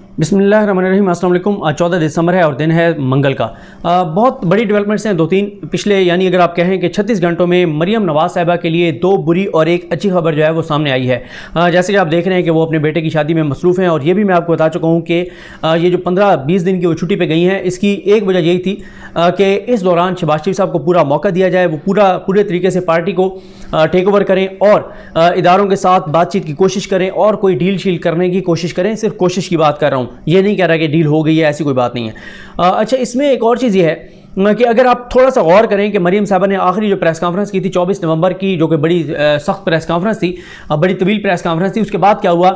बिस्मिल्लाहिर्रहमानिर्रहीम। अस्सलाम वालेकुम। आज 14 दिसंबर है और दिन है मंगल का। बहुत बड़ी डेवलपमेंट्स हैं, 2-3 पिछले, यानी अगर आप कहें कि 36 घंटों में मरियम नवाज़ साहिबा के लिए 2 बुरी और 1 अच्छी खबर जो है वो सामने आई है। जैसे कि आप देख रहे हैं कि वो अपने बेटे की शादी में मसरूफ़ हैं, और ये भी मैं आपको बता चुका हूँ कि ये जो 15-20 दिन की वो छुट्टी पर गई हैं, इसकी एक वजह यही थी कि इस दौरान शहबाज शरीफ साहब को पूरा मौका दिया जाए, वो पूरे तरीके से पार्टी को टेक ओवर करें और इदारों के साथ बातचीत की कोशिश करें और कोई डील शील करने की कोशिश करें। सिर्फ कोशिश की बात कर रहा हूँ, ये नहीं कह रहा कि डील हो गई है, ऐसी कोई बात नहीं है। अच्छा, इसमें एक और चीज़ ये है कि अगर आप थोड़ा सा गौर करें कि मरियम साहबा ने आखिरी जो प्रेस कॉन्फ्रेंस की थी 24 नवंबर की, जो कि बड़ी सख्त प्रेस कॉन्फ्रेंस थी, बड़ी तवील प्रेस कॉन्फ्रेंस थी। उसके बाद क्या हुआ?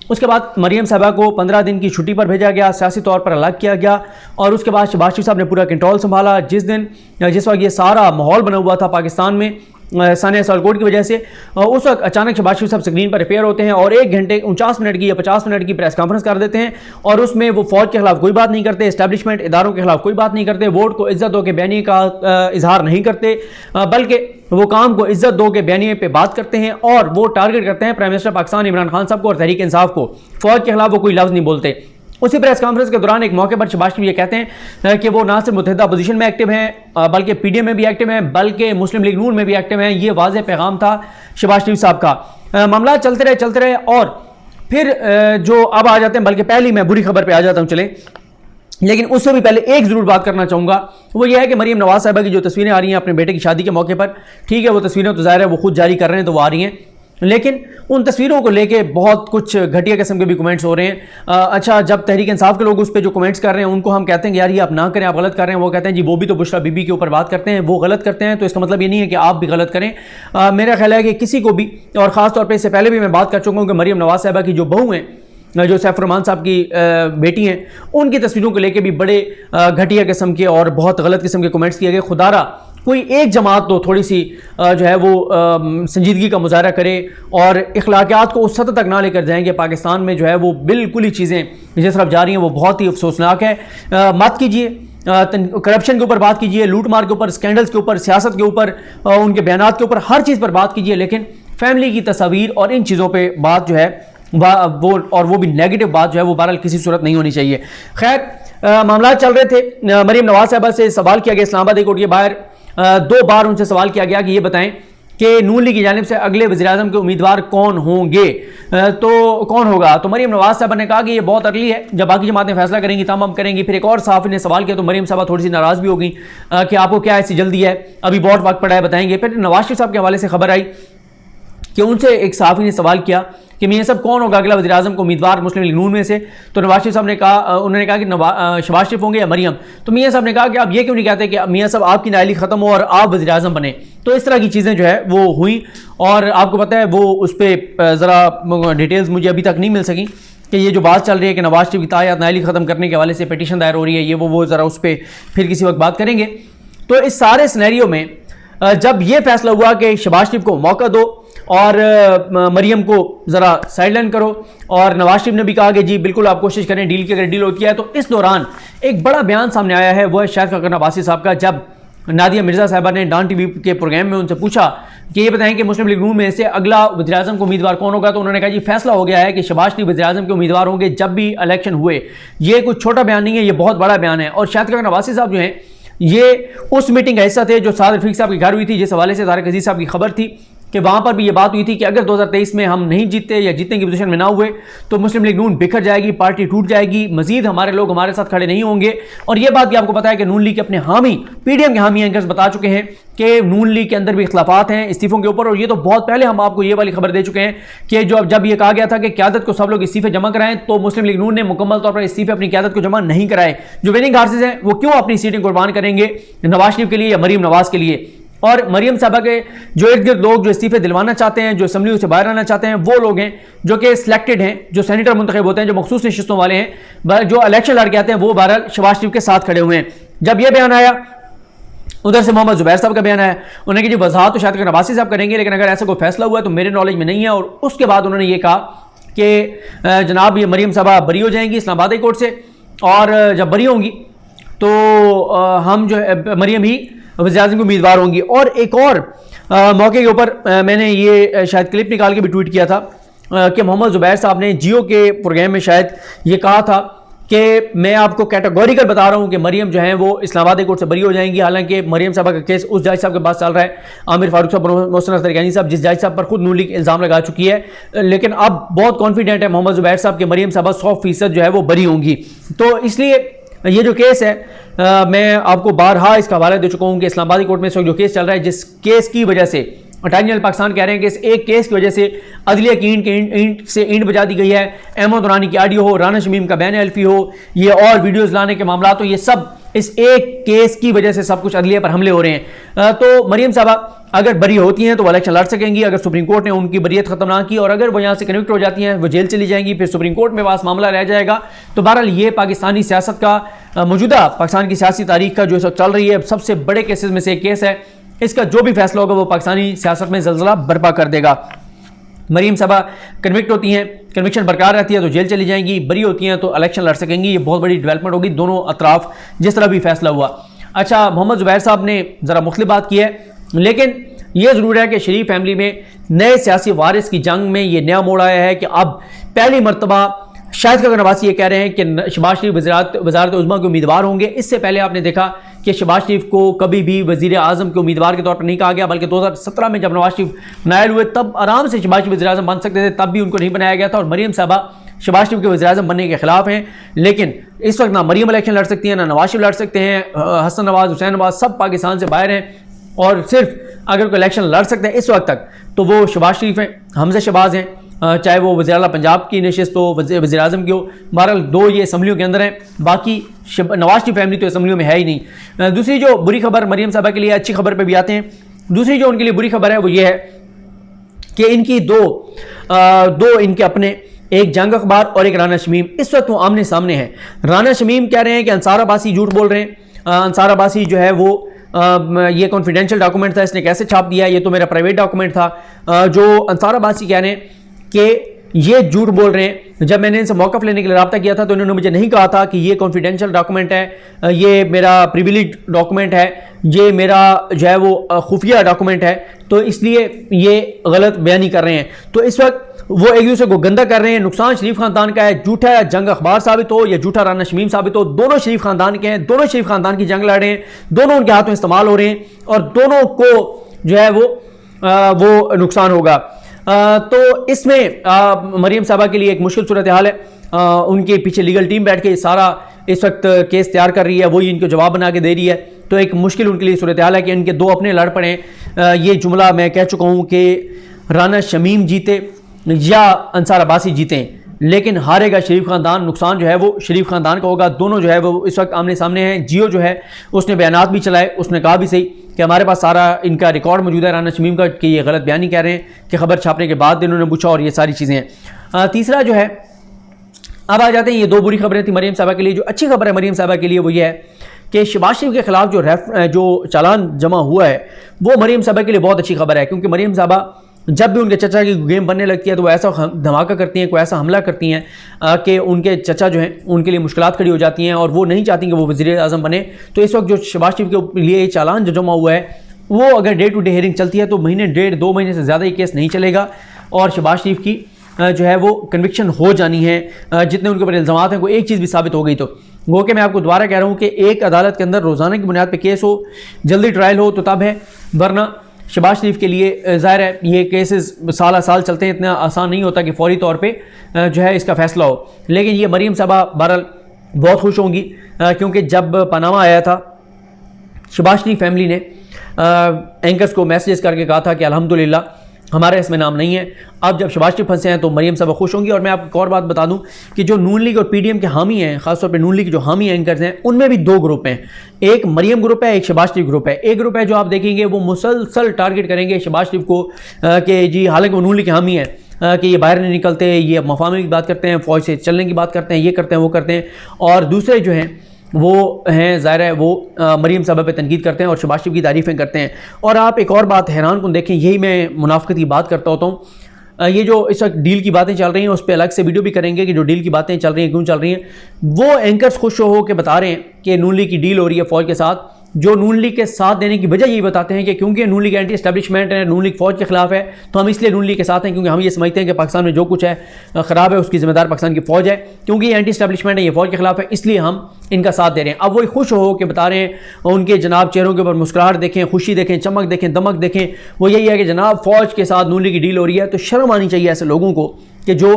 उसके बाद मरियम साहबा को 15 दिन की छुट्टी पर भेजा गया, सियासी तौर पर अलग किया गया, और उसके बाद शहबाज शरीफ साहब ने पूरा कंट्रोल संभाला। जिस वक्त ये सारा माहौल बना हुआ था पाकिस्तान में सानिया सालकोट की वजह से, उस वक्त अचानक शहबाज शरीफ साहब स्क्रीन पर रिपेयर होते हैं और 1 घंटे 49 मिनट की या 50 मिनट की प्रेस कॉन्फ्रेंस कर देते हैं, और उसमें वो फौज के खिलाफ कोई बात नहीं करते, एस्टैब्लिशमेंट इदारोों के खिलाफ कोई बात नहीं करते, वोट को इज्जत दो के बयानी का इजहार नहीं करते, बल्कि वो काम को इज्जत दो के बयानी पे बात करते हैं, और वो टारगेट करते हैं प्राइम मिनिस्टर पाकिस्तान इमरान खान साहब को और तहरीक इंसाफ को। फौज के खिलाफ वो कोई लफ्ज़ नहीं बोलते। उसी प्रेस कॉन्फ्रेंस के दौरान एक मौके पर शहबाज शरीफ ये कहते हैं कि वो ना सिर्फ मुत्तहिदा अपोजिशन में एक्टिव हैं, बल्कि पीडीएम में भी एक्टिव हैं, बल्कि मुस्लिम लीग नून में भी एक्टिव हैं। ये वाज़ेह पैगाम था शहबाज शरीफ साहब का। मामला चलते रहे और फिर जो अब आ जाते हैं, बल्कि पहले मैं बुरी खबर पर आ जाता हूँ, चले, लेकिन उससे भी पहले एक ज़रूर बात करना चाहूँगा, वो ये है कि मरियम नवाज़ साहिबा की जो तस्वीरें आ रही हैं अपने बेटे की शादी के मौके पर, ठीक है, वो तस्वीरें तो ज़ाहिर है वो खुद जारी कर रहे हैं तो वो आ रही हैं, लेकिन उन तस्वीरों को लेके बहुत कुछ घटिया किस्म के भी कमेंट्स हो रहे हैं। अच्छा, जब तहरीक इंसाफ के लोग उस पर जो कमेंट्स कर रहे हैं उनको हम कहते हैं कि यार ये आप ना करें, आप गलत कर रहे हैं, वो कहते हैं जी वो भी तो बुशरा बीबी के ऊपर बात करते हैं, वो गलत करते हैं, तो इसका मतलब ये नहीं है कि आप भी गलत करें। मेरा ख्याल है कि किसी को भी, और ख़ास तौर पर इससे पहले भी मैं बात कर चुका हूँ कि मरियम नवाज़ साहिबा की जो बहू हैं, जो सैफ रहमान साहब की बेटी हैं, उनकी तस्वीरों को लेके भी बड़े घटिया किस्म के और बहुत गलत किस्म के कमेंट्स किए गए। खुदारा कोई एक जमात तो थोड़ी सी जो है वो संजीदगी का मुजाहरा करे और इखलाकियात को उस सतह तक ना लेकर जाएंगे। पाकिस्तान में जो है वो बिल्कुल ही चीज़ें जिस तरफ जा रही हैं वो बहुत ही अफसोसनाक है। मत कीजिए, करप्शन के ऊपर बात कीजिए, लूट मार के ऊपर, स्कैंडल्स के ऊपर, सियासत के ऊपर, उनके बयानात के ऊपर, हर चीज़ पर बात कीजिए, लेकिन फैमिली की तस्वीर और इन चीज़ों पर बात जो है वो भी नेगेटिव बात जो है वो बहरहाल किसी सूरत नहीं होनी चाहिए। खैर, मामला चल रहे थे। मरियम नवाज़ साहिबा से सवाल किया गया इस्लामाबाद कोर्ट के बाहर, 2 बार उनसे सवाल किया गया कि ये बताएं कि नून लीग की जानिब से अगले वज़ीर-ए-आज़म के उम्मीदवार कौन होंगे, तो कौन होगा। तो मरियम नवाज़ साहिबा ने कहा कि ये बहुत अर्ली है, जब बाकी जमातें फैसला करेंगी तब हम करेंगी। फिर एक और सहाफ़ी ने सवाल किया तो मरियम साहिबा थोड़ी सी नाराज़ भी हो गई कि आपको क्या ऐसी जल्दी है, अभी बहुत वक्त पड़ा है, बताएंगे। फिर नवाज शरीफ साहब के हवाले से खबर आई कि उनसे एक सहाफ़ी ने सवाल किया कि मियाँ साहब कौन होगा अगला वज़ीर आज़म को उम्मीदवार मुस्लिम लीग नून में से। तो नवाज शरीफ साहब ने कहा, उन्होंने कहा कि शहबाज शरीफ होंगे या मरियम। तो मियाँ साहब ने कहा कि आप ये क्यों नहीं कहते कि मियाँ साहब आपकी नाअहली ख़त्म हो और आप वज़ीर आज़म बने। तो इस तरह की चीज़ें जो है वो हुई, और आपको पता है वो उस पर ज़रा डिटेल्स मुझे अभी तक नहीं मिल सकी कि ये जो बात चल रही है कि नवाज शरीफ की तायात नाअहली ख़त्म करने के हवाले से पिटीशन दायर हो रही है, ये वो ज़रा उस पर फिर किसी वक्त बात करेंगे। तो इस सारे सिनेरियो में जब ये फैसला हुआ कि शहबाज शरीफ को मौका दो और मरियम को ज़रा साइडलाइन करो, और नवाज शरीफ ने भी कहा कि जी बिल्कुल आप कोशिश करें डील की, अगर डील होती है। तो इस दौरान एक बड़ा बयान सामने आया है, वो है शाहिद खकर अब्बासी साहब का, जब नादिया मिर्ज़ा साहिबा ने डॉन टीवी के प्रोग्राम में उनसे पूछा कि ये बताएं कि मुस्लिम लीग नून में से अगला वज़ीर आज़म को उम्मीदवार कौन होगा। तो उन्होंने कहा जी फैसला हो गया है कि शहबाज शरीफ वज़ीर आज़म के उम्मीदवार होंगे जब भी इलेक्शन हुए। ये कुछ छोटा बयान नहीं है, ये बहुत बड़ा बयान है। और शाहिद खकर अब्बासी साहब जो हैं ये उस मीटिंग का हिस्सा थे जो साद रफीक साहब के घर हुई थी, जिस हवाले से तारिक अजीज़ साहब की खबर थी कि वहाँ पर भी ये बात हुई थी कि अगर 2023 में हम नहीं जीतते या जीतने की पोजीशन में ना हुए तो मुस्लिम लीग नून बिखर जाएगी, पार्टी टूट जाएगी, मजीद हमारे लोग हमारे साथ खड़े नहीं होंगे। और ये बात भी आपको पता है कि नून लीग के अपने हामी, पीडीएम के हामी एंकर्स बता चुके हैं कि नून लीग के अंदर भी इख्तलाफात हैं इस्तीफों के ऊपर। और ये तो बहुत पहले हम आपको ये वाली खबर दे चुके हैं कि जब ये कहा गया था कि क़यादत को सब लोग इस्तीफे जमा कराएं, तो मुस्लिम लीग नून ने मुकम्मल तौर पर इस्तीफे अपनी क़यादत को जमा नहीं कराए। जो विनिंग हार्सेस हैं वो क्यों अपनी सीटें कुर्बान करेंगे नवाज शरीफ के लिए या मरियम नवाज के लिए। और मरियम साहबा के जो इर्द गिर्द लोग जो इस्तीफे दिलवाना चाहते हैं, जो असम्बली से बाहर आना चाहते हैं, वो लोग हैं जो कि सिलेक्टेड हैं, जो सेनेटर मुंतखब होते हैं, जो मखसूस नशिस्तों वाले हैं, जो इलेक्शन लड़ के आते हैं, वो बहरहाल शहबाज शरीफ के साथ खड़े हुए हैं। जब यह बयान आया, उधर से मोहम्मद जुबैर साहब का बयान आया, उन्होंने कहा जी वजाहत तो शाहिद खकर अब्बासी साहब करेंगे, लेकिन अगर ऐसा कोई फैसला हुआ तो मेरे नॉलेज में नहीं है। और उसके बाद उन्होंने ये कहा कि जनाब ये मरियम साहबा बरी हो जाएंगी इस्लामाबाद कोर्ट से, और जब बरी होंगी तो हम जो है मरियम ही वज़ीर आज़म की उम्मीदवार होंगी। और एक और मौके के ऊपर मैंने ये शायद क्लिप निकाल के भी ट्वीट किया था कि मोहम्मद जुबैर साहब ने जियो के प्रोग्राम में शायद ये कहा था कि मैं आपको कैटेगोरिकल बता रहा हूं कि मरियम जो है वो इस्लामाबाद कोर्ट से बरी हो जाएंगी। हालांकि मरियम साहबा का केस उस जज साहब के पास चल रहा है, आमिर फारूक साहब, मोहसिन अख्तर यानी साहब, जिस जज साहब पर खुद नून लीग इल्ज़ाम लगा चुकी है। लेकिन अब बहुत कॉन्फिडेंट है मोहम्मद जुबैर साहब कि मरियम साहबा 100% जो है वो बरी होंगी। तो इसलिए ये जो केस है मैं आपको बारहा इसका हवाला दे चुका हूँ कि इस्लामाबादी कोर्ट में इस वक्त जो केस चल रहा है, जिस केस की वजह से अटॉर्नी जनरल पाकिस्तान कह रहे हैं कि इस एक केस की वजह से अदलिया की ईंट से ईंट बजा दी गई है। अहमद दुरानी की ऑडियो हो, राना शमीम का बैन अल्फी हो, ये और वीडियोस लाने के मामला हो, ये सब इस एक केस की वजह से सब कुछ अदलिया पर हमले हो रहे हैं। तो मरियम साहबा अगर बरी होती हैं तो वो इलेक्शन लड़ सकेंगी अगर सुप्रीम कोर्ट ने उनकी बरीयत खत्म ना की, और अगर वो यहाँ से कन्विक्ट हो जाती हैं वो जेल चली जाएंगी, फिर सुप्रीम कोर्ट में पास मामला रह जाएगा। तो बहरहाल ये पाकिस्तानी सियासत का मौजूदा पाकिस्तान की सियासी तारीख का जो इस वक्त चल रही है सबसे बड़े केसेस में से एक केस है। इसका जो भी फैसला होगा वो पाकिस्तानी सियासत में जलजला बर्पा कर देगा। मरियम साहबा कन्विक्ट होती हैं, कन्विक्शन बरकरार रहती है तो जेल चली जाएंगी, बरी होती हैं तो इलेक्शन लड़ सकेंगी। ये बहुत बड़ी डेवलपमेंट होगी दोनों अतराफ जिस तरह भी फैसला हुआ। अच्छा, मोहम्मद जुबैर साहब ने ज़रा मुख्तलिफ बात की है, लेकिन यह ज़रूर है कि शरीफ फैमिली में नए सियासी वारिस की जंग में ये नया मोड़ आया है कि अब पहली मरतबा शाहिद खान नवाज़ी ये कह रहे हैं कि शहबाज शरीफ वज़ारत उज़्मा के उम्मीदवार होंगे। इससे पहले आपने देखा कि शहबाज शरीफ को कभी भी वज़ीर आज़म के उम्मीदवार के तौर पर नहीं कहा गया, बल्कि 2017 में जब नवाज शरीफ नायल हुए तब आराम से शहबाज शरीफ वज़ीर आज़म बन सकते थे, तब भी उनको नहीं बनाया गया था। और मरियम साहबा शहबाज शरीफ के वज़ीर आज़म बनने के खिलाफ हैं। लेकिन इस वक्त ना मरियम इलेक्शन लड़ सकती हैं, ना नवाज शरीफ लड़ सकते हैं। हसन नवाज, हुसैन नवाज सब पाकिस्तान से बाहर हैं, और सिर्फ अगर कोई इलेक्शन लड़ सकते हैं इस वक्त तक तो वो शहबाज शरीफ हैं, हमज़ा शहबाज हैं, चाहे वो वज़ीर आला पंजाब की नशिस्त हो, वज़ीर आज़म की हो। बहरहाल दो ये असम्बलियों के अंदर हैं, बाकी नवाज की फैमिली तो असम्बलियों में है ही नहीं। दूसरी जो बुरी खबर मरियम साहबा के लिए, अच्छी खबर पे भी आते हैं। दूसरी जो उनके लिए बुरी खबर है वो ये है कि इनकी दो इनके अपने, एक जंग अखबार और एक राना शमीम, इस वक्त वो आमने सामने हैं। राना शमीम कह रहे हैं कि अंसार अब्बासी झूठ बोल रहे हैं। अंसार अब्बासी जो है वो ये कॉन्फिडेंशियल डॉक्यूमेंट था, इसने कैसे छाप दिया, ये तो मेरा प्राइवेट डॉक्यूमेंट था। जो अंसार अब्बासी कह रहे हैं कि ये झूठ बोल रहे हैं। जब मैंने इनसे मौक़िफ़ लेने के लिए रब्ता किया था तो इन्होंने मुझे नहीं कहा था कि ये कॉन्फिडेंशियल डॉक्यूमेंट है, ये मेरा प्रिविलेज डॉक्यूमेंट है, ये मेरा जो है वो खुफिया डॉक्यूमेंट है, तो इसलिए ये गलत बयानी कर रहे हैं। तो इस वक्त वो एक दूसरे को गंदा कर रहे हैं। नुकसान शरीफ खानदान का है, झूठा जंग अखबार साबित हो या झूठा राना शमीम साबित हो, दोनों शरीफ खानदान के हैं, दोनों शरीफ खानदान की जंग लड़ रहे हैं, दोनों उनके हाथों इस्तेमाल हो रहे हैं और दोनों को जो है वो नुकसान होगा। तो इसमें मरियम साहबा के लिए एक मुश्किल सूरत हाल है। उनके पीछे लीगल टीम बैठ के सारा इस वक्त केस तैयार कर रही है, वही इनको जवाब बना के दे रही है। तो एक मुश्किल उनके लिए सूरत हाल है कि इनके दो अपने लड़ पड़े। ये जुमला मैं कह चुका हूँ कि राना शमीम जीते या अंसार अब्बासी जीते, लेकिन हारेगा शरीफ खानदान। नुकसान जो है वो शरीफ खानदान का होगा। दोनों जो है वो इस वक्त आमने सामने हैं। जियो जो है उसने बयानात भी चलाए, उसने कहा भी सही कि हमारे पास सारा इनका रिकॉर्ड मौजूद है राना शमीम का कि ये गलत बयानी कह रहे हैं कि खबर छापने के बाद इन्होंने पूछा, और ये सारी चीज़ें हैं। तीसरा जो है, अब आ जाते हैं, ये दो बुरी खबरें थी मरियम साहबा के लिए। जो अच्छी खबर है मरियम साहबा के लिए वो ये है कि शहबाज शरीफ के खिलाफ जो चालान जमा हुआ है वो मरियम साहबा के लिए बहुत अच्छी खबर है, क्योंकि मरियम साहबा जब भी उनके चचा की गेम बनने लगती है तो वो ऐसा धमाका करती हैं, कोई ऐसा हमला करती हैं कि उनके चचा जो हैं उनके लिए मुश्किलात खड़ी हो जाती हैं और वो नहीं चाहती कि वो वज़ीर आज़म बने। तो इस वक्त जो शहबाज शरीफ के लिए चालान जो जमा हुआ है वो अगर डे टू डे हेयरिंग चलती है तो महीने, 1.5-2 महीने से ज़्यादा ये केस नहीं चलेगा और शहबाज शरीफ की जो है वो कन्विक्शन हो जानी है। जितने उनके ऊपर इल्ज़ामात हैं, कोई एक चीज़ भी साबित हो गई तो वो कि मैं आपको दोबारा कह रहा हूँ कि एक अदालत के अंदर रोज़ाना की बुनियाद पर केस हो, जल्दी ट्रायल हो तो तब है, वरना शहबाज शरीफ के लिए ज़ाहिर है ये केसेस साल चलते हैं, इतना आसान नहीं होता कि फौरी तौर पे जो है इसका फ़ैसला हो। लेकिन ये मरियम साहबा बहरहाल बहुत खुश होंगी क्योंकि जब पनामा आया था शहबाज शरीफ फैमिली ने एंकर्स को मैसेज करके कहा था कि अल्हम्दुलिल्लाह हमारे इसमें नाम नहीं है। अब जब शहबाज शरीफ फंसे हैं तो मरियम साहबा खुश होंगी। और मैं आपको एक और बात बता दूं कि जो नून लीग और पीडीएम के हामी हैं, खासतौर पे नून लीग के जो हामी एंकर्स हैं उनमें भी 2 ग्रुप हैं, एक मरियम ग्रुप है, एक शहबाज शरीफ ग्रुप है। एक ग्रुप है जो आप देखेंगे वो मुसलसल टारगेट करेंगे शहबाज शरीफ को कि जी हालांकि वो नून लीग के हामी हैं कि ये बाहर नहीं निकलते, ये मफाहमे की बात करते हैं, फ़ौज से चलने की बात करते हैं, ये करते हैं वो करते हैं। और दूसरे जो हैं वो हैं ज़ाहिर है वो मरियम साहबा पे तनकीद करते हैं और शहबाज शरीफ की तारीफ़ें करते हैं। और आप एक और बात हैरान कुन देखें, यही मैं मुनाफिकत की बात करता होता हूँ, ये जो इस वक्त डील की बातें चल रही हैं उस पर अलग से वीडियो भी करेंगे कि जो डील की बातें चल रही हैं क्यों चल रही हैं। वो एंकर्स खुश हो के बता रहे हैं कि नून लीग की डील हो रही है फ़ौज के साथ, जो नून लीग के साथ देने की वजह यही बताते हैं कि क्योंकि नून लीग एंटी एस्टेब्लिशमेंट है, नून लीग फौज के खिलाफ है, तो हम इसलिए नून लीग के साथ हैं क्योंकि हम ये समझते हैं कि पाकिस्तान में जो कुछ है ख़राब है उसकी जिम्मेदार पाकिस्तान की फ़ौज है, क्योंकि ये एंटी एस्टेब्लिशमेंट है, ये फ़ौज के खिलाफ है, इसलिए हम इनका साथ दे रहे हैं। अब वही खुश हो के बता रहे हैं, उनके जनाब चेहरों के ऊपर मुस्कुराहट देखें, खुशी देखें, चमक देखें, दमक देखें, वो यही है कि जनाब फ़ौज के साथ नून लीग की डील हो रही है। तो शर्म आनी चाहिए ऐसे लोगों को कि जो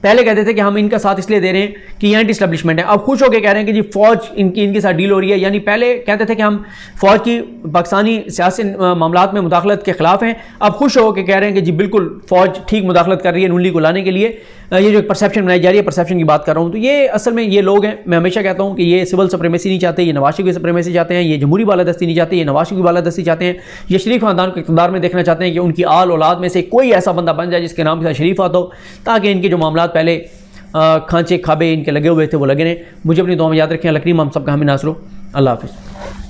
पहले कहते थे कि हम इनका साथ इसलिए दे रहे हैं कि ये एंटी एस्टेब्लिशमेंट है, अब खुश होकर कह रहे हैं कि जी फौज इनके साथ डील हो रही है। यानी पहले कहते थे कि हम फौज की पाकिस्तानी सियासी मामलात में मुदाखलत के खिलाफ हैं, अब खुश होकर कह रहे हैं कि जी बिल्कुल फौज ठीक मुदाखलत कर रही है नून लीग को लाने के लिए। ये जो परसेप्शन बनाई जा रही है, परसेप्शन की बात कर रहा हूँ, तो ये असल में ये लोग हैं, मैं हमेशा कहता हूँ कि ये सिविल सुप्रीमेसी नहीं चाहते, ये नवाज शरीफ की सुप्रीमेसी चाहते हैं, ये जमहूरी बालादस्ती नहीं चाहते, ये नवाज शरीफ की बालादस्ती चाहते हैं, ये शरीफ खानदान को इक़्तिदार में देखना चाहते हैं कि उनकी आल औलाद में से कोई ऐसा बंदा बन जाए जिसके नाम के साथ शरीफ आता हो, ताकि इनके जो मामलात पहले खांचे खाबे इनके लगे हुए थे वो लगे रहें। मुझे अपनी दुआ में याद रखें। अल्लाह करीम हम सबका हामी नासर हो। अल्लाह हाफ़िज़।